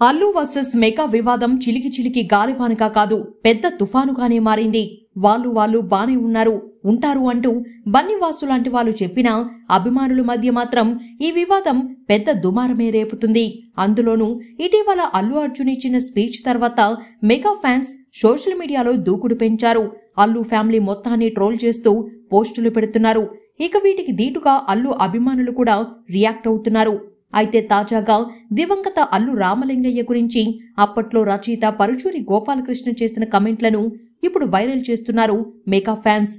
Allu versus mega వివాదం చిలికి గాలివానగా కాదు, పెద్ద తుఫానుగానే మారింది. వాళ్ళు బానే ఉంటారు అంటూ బన్నీవాసు లాంటి వాళ్ళు చెప్పినా అభిమానుల మధ్య మాత్రం ఈ వివాదం పెద్ద దుమారమే రేపుతుంది. అందులోనూ ఇటీవల అల్లు అర్జున్ ఇచ్చిన స్పీచ్ తర్వాత మెగా ఫ్యాన్స్ సోషల్ మీడియాలో దూకుడు పెంచారు. అల్లు ఫ్యామిలీ మొత్తాన్ని ట్రోల్ చేస్తూ పోస్టులు పెడుతున్నారు. ఇక వీటికి దీటుగా అల్లు అభిమానులు కూడా రియాక్ట్ అవుతున్నారు. అయితే తాజాగా దివంగత అల్లు రామలింగయ్య గురించి అప్పట్లో రచయిత పరుచూరి గోపాలకృష్ణ చేసిన కమెంట్లను ఇప్పుడు వైరల్ చేస్తున్నారు మెగా ఫ్యాన్స్.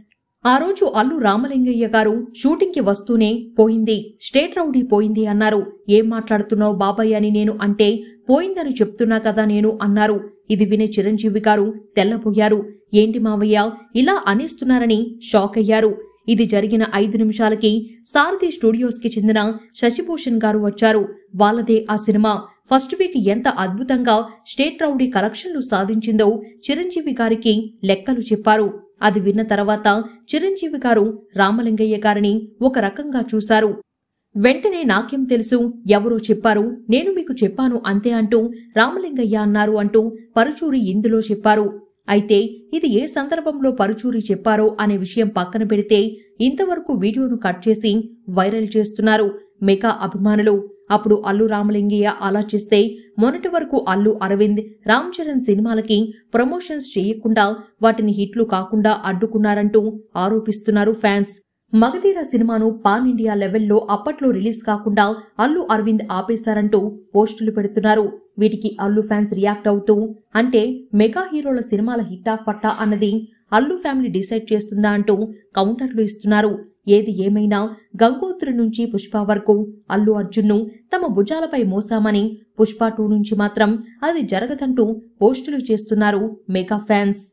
ఆ రోజు అల్లు రామలింగయ్య గారు షూటింగ్ కి వస్తూనే పోయింది, స్టేట్ రౌడీ పోయింది అన్నారు. ఏం మాట్లాడుతున్నావు బాబాయ్ అని నేను అంటే, పోయిందని చెప్తున్నా కదా నేను అన్నారు. ఇది వినే చిరంజీవి గారు తెల్లబోయారు. ఏంటి మావయ్య ఇలా అనేస్తున్నారని షాక్ అయ్యారు. ఇది జరిగిన 5 నిమిషాలకి సారథి స్టూడియోస్ కి చెందిన శశిభూషణ్ గారు వచ్చారు. వాళ్ళదే ఆ సినిమా. ఫస్ట్ వీక్ ఎంత అద్భుతంగా స్టేట్ రౌడీ కలెక్షన్లు సాధించిందో చిరంజీవి గారికి లెక్కలు చెప్పారు. అది విన్న తర్వాత చిరంజీవి గారు రామలింగయ్య గారిని ఒక రకంగా చూశారు. వెంటనే నాకేం తెలుసు, ఎవరో చెప్పారు, నేను మీకు చెప్పాను అంతే అంటూ రామలింగయ్య అన్నారు అంటూ పరుచూరి ఇందులో చెప్పారు. అయితే ఇది ఏ సందర్భంలో పరుచూరి చెప్పారో అనే విషయం పక్కన పెడితే ఇంతవరకు వీడియోను కట్ చేసి వైరల్ చేస్తున్నారు మెగా అభిమానులు. అప్పుడు అల్లు రామలింగయ్య అలా చేస్తే మొన్నటి వరకు అల్లు అరవింద్, రామ్ చరణ్ సినిమాలకి ప్రమోషన్స్ చేయకుండా వాటిని హిట్లు కాకుండా అడ్డుకున్నారంటూ ఆరోపిస్తున్నారు ఫ్యాన్స్. మగధీర సినిమాను పాన్ ఇండియా లెవెల్లో అప్పట్లో రిలీజ్ కాకుండా అల్లు అరవింద్ ఆపేశారంటూ పోస్టులు పెడుతున్నారు. వీటికి అల్లు ఫ్యాన్స్ రియాక్ట్ అవుతూ, అంటే మెగా హీరోల సినిమాల హిట్టా ఫట్టా అన్నది అల్లు ఫ్యామిలీ డిసైడ్ చేస్తుందా అంటూ కౌంటర్లు ఇస్తున్నారు. ఏది ఏమైనా గంగోత్రి నుంచి పుష్ప వరకు అల్లు అర్జున్ను తమ భుజాలపై మోసామని, పుష్ప 2 నుంచి మాత్రం అది జరగదంటూ పోస్టులు చేస్తున్నారు మెగా ఫ్యాన్స్.